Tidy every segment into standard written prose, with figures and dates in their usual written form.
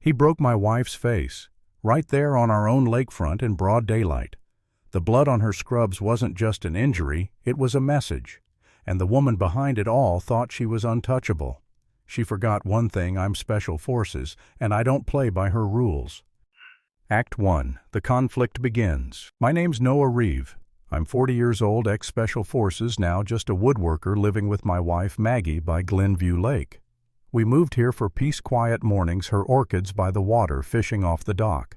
He broke my wife's face, right there on our own lakefront in broad daylight. The blood on her scrubs wasn't just an injury, it was a message. And the woman behind it all thought she was untouchable. She forgot one thing: I'm Special Forces, and I don't play by her rules. Act 1. The conflict begins. My name's Noah Reeve. I'm 40 years old, ex-Special Forces, now just a woodworker living with my wife Maggie by Glenview Lake. We moved here for peace, quiet mornings, her orchids by the water, fishing off the dock.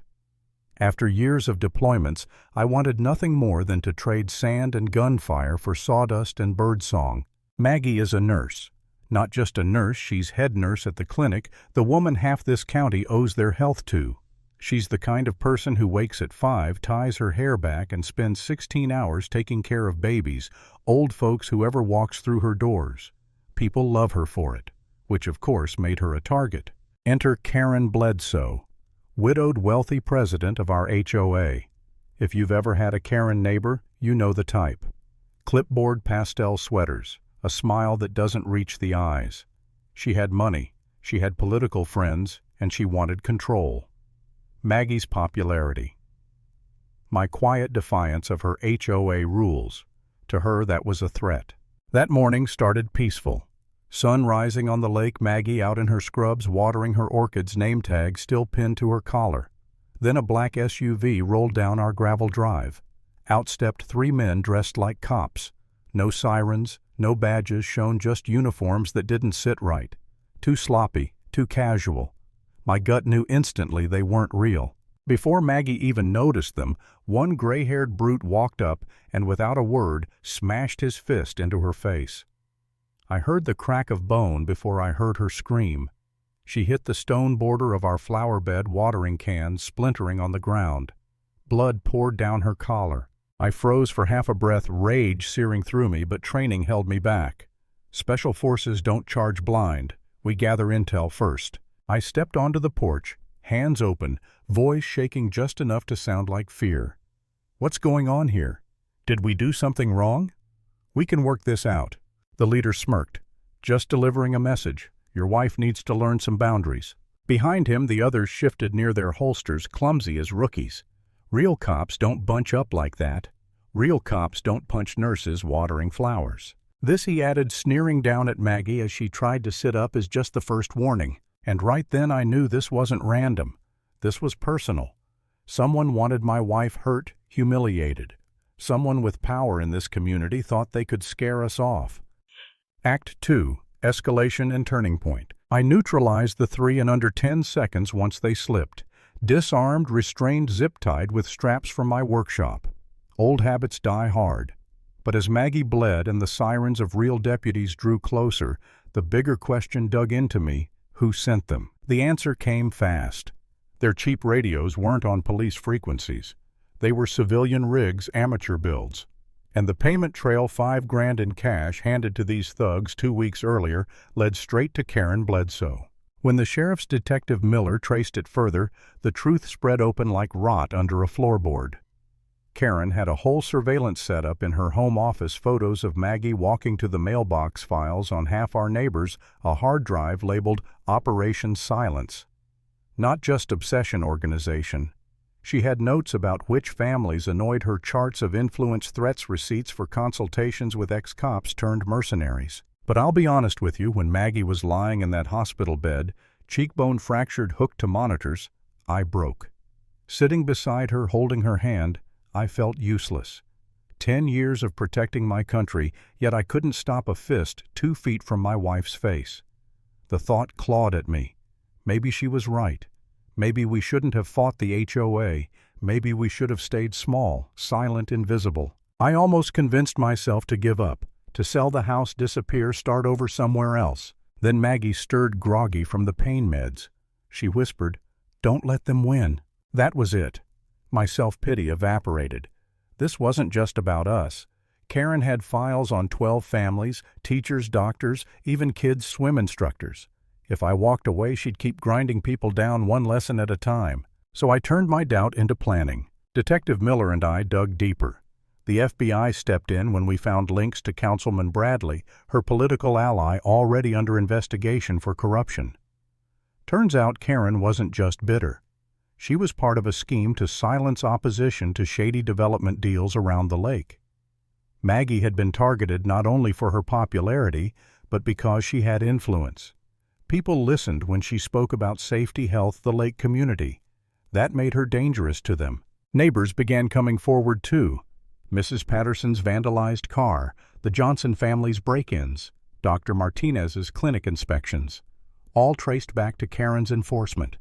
After years of deployments, I wanted nothing more than to trade sand and gunfire for sawdust and birdsong. Maggie is a nurse. Not just a nurse, she's head nurse at the clinic, the woman half this county owes their health to. She's the kind of person who wakes at 5, ties her hair back, and spends 16 hours taking care of babies, old folks, whoever walks through her doors. People love her for it, which of course made her a target. Enter Karen Bledsoe, widowed wealthy president of our HOA. If you've ever had a Karen neighbor, you know the type. Clipboard pastel sweaters, a smile that doesn't reach the eyes. She had money, she had political friends, and she wanted control. Maggie's popularity. My quiet defiance of her HOA rules. To her, that was a threat. That morning started peaceful. Sun rising on the lake, Maggie out in her scrubs watering her orchids, name tag still pinned to her collar. Then a black SUV rolled down our gravel drive. Out stepped 3 men dressed like cops. No sirens, no badges shown, just uniforms that didn't sit right. Too sloppy, too casual. My gut knew instantly they weren't real. Before Maggie even noticed them, one gray-haired brute walked up and without a word smashed his fist into her face. I heard the crack of bone before I heard her scream. She hit the stone border of our flower bed watering can, splintering on the ground. Blood poured down her collar. I froze for half a breath, rage searing through me, but training held me back. Special Forces don't charge blind. We gather intel first. I stepped onto the porch, hands open, voice shaking just enough to sound like fear. What's going on here? Did we do something wrong? We can work this out. The leader smirked. Just delivering a message. Your wife needs to learn some boundaries. Behind him, the others shifted near their holsters, clumsy as rookies. Real cops don't bunch up like that. Real cops don't punch nurses watering flowers. This he added, sneering down at Maggie as she tried to sit up, as just the first warning. And right then I knew this wasn't random. This was personal. Someone wanted my wife hurt, humiliated. Someone with power in this community thought they could scare us off. Act 2. Escalation and turning point. I neutralized the 3 in under 10 seconds once they slipped. Disarmed, restrained, zip-tied with straps from my workshop. Old habits die hard. But as Maggie bled and the sirens of real deputies drew closer, the bigger question dug into me: who sent them? The answer came fast. Their cheap radios weren't on police frequencies. They were civilian rigs, amateur builds. And the payment trail, $5,000 in cash handed to these thugs 2 weeks earlier, led straight to Karen Bledsoe. When the sheriff's Detective Miller traced it further, the truth spread open like rot under a floorboard. Karen had a whole surveillance setup in her home office, photos of Maggie walking to the mailbox, files on half our neighbors, a hard drive labeled Operation Silence. Not just obsession organization. She had notes about which families annoyed her, charts of influence, threats, receipts for consultations with ex-cops turned mercenaries. But I'll be honest with you, when Maggie was lying in that hospital bed, cheekbone fractured, hooked to monitors, I broke. Sitting beside her, holding her hand, I felt useless. 10 years of protecting my country, yet I couldn't stop a fist 2 feet from my wife's face. The thought clawed at me. Maybe she was right. Maybe we shouldn't have fought the HOA. Maybe we should have stayed small, silent, invisible. I almost convinced myself to give up, to sell the house, disappear, start over somewhere else. Then Maggie stirred, groggy from the pain meds. She whispered, "Don't let them win." That was it. My self-pity evaporated. This wasn't just about us. Karen had files on 12 families, teachers, doctors, even kids' swim instructors. If I walked away, she'd keep grinding people down one lesson at a time. So I turned my doubt into planning. Detective Miller and I dug deeper. The FBI stepped in when we found links to Councilman Bradley, her political ally, already under investigation for corruption. Turns out Karen wasn't just bitter. She was part of a scheme to silence opposition to shady development deals around the lake. Maggie had been targeted not only for her popularity, but because she had influence. People listened when she spoke about safety, health, the lake community. That made her dangerous to them. Neighbors began coming forward too. Mrs. Patterson's vandalized car, the Johnson family's break-ins, Dr. Martinez's clinic inspections, all traced back to Karen's enforcement.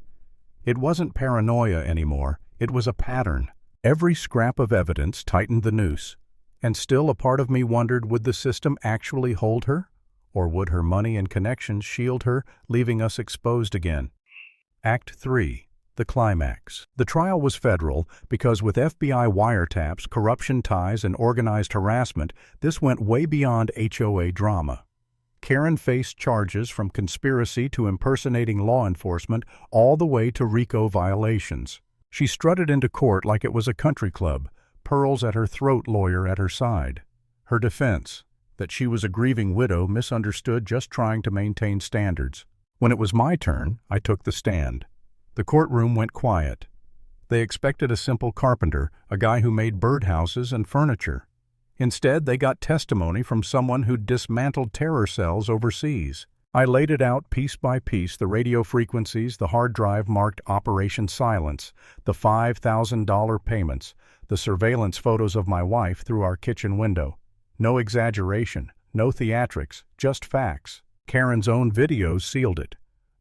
It wasn't paranoia anymore, it was a pattern. Every scrap of evidence tightened the noose. And still a part of me wondered, would the system actually hold her? Or would her money and connections shield her, leaving us exposed again? Act 3. The climax. The trial was federal because with FBI wiretaps, corruption ties, and organized harassment, this went way beyond HOA drama. Karen faced charges from conspiracy to impersonating law enforcement all the way to RICO violations. She strutted into court like it was a country club, pearls at her throat, lawyer at her side. Her defense, that she was a grieving widow, misunderstood, just trying to maintain standards. When it was my turn, I took the stand. The courtroom went quiet. They expected a simple carpenter, a guy who made birdhouses and furniture. Instead, they got testimony from someone who'd dismantled terror cells overseas. I laid it out piece by piece, the radio frequencies, the hard drive marked Operation Silence, the $5,000 payments, the surveillance photos of my wife through our kitchen window. No exaggeration, no theatrics, just facts. Karen's own videos sealed it.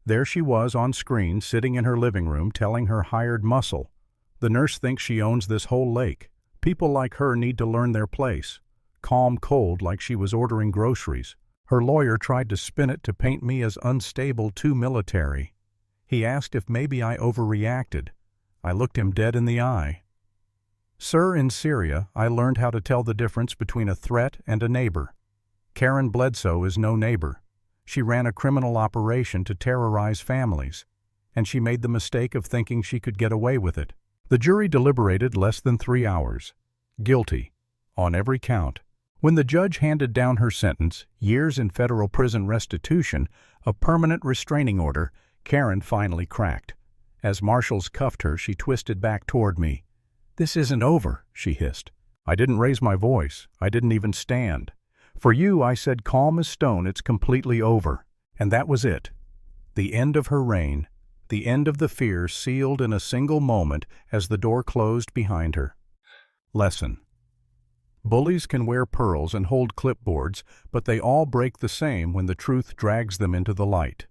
There she was on screen, sitting in her living room, telling her hired muscle, "The nurse thinks she owns this whole lake. People like her need to learn their place." Calm cold, like she was ordering groceries. Her lawyer tried to spin it to paint me as unstable, too military. He asked if maybe I overreacted. I looked him dead in the eye. "Sir, in Syria, I learned how to tell the difference between a threat and a neighbor. Karen Bledsoe is no neighbor. She ran a criminal operation to terrorize families, and she made the mistake of thinking she could get away with it." The jury deliberated less than 3 hours. Guilty, on every count. When the judge handed down her sentence, years in federal prison restitution, a permanent restraining order, Karen finally cracked. As marshals cuffed her, she twisted back toward me. "This isn't over," she hissed. I didn't raise my voice. I didn't even stand. "For you," I said, calm as stone, "it's completely over." And that was it. The end of her reign. The end of the fear sealed in a single moment as the door closed behind her. Lesson. Bullies can wear pearls and hold clipboards, but they all break the same when the truth drags them into the light.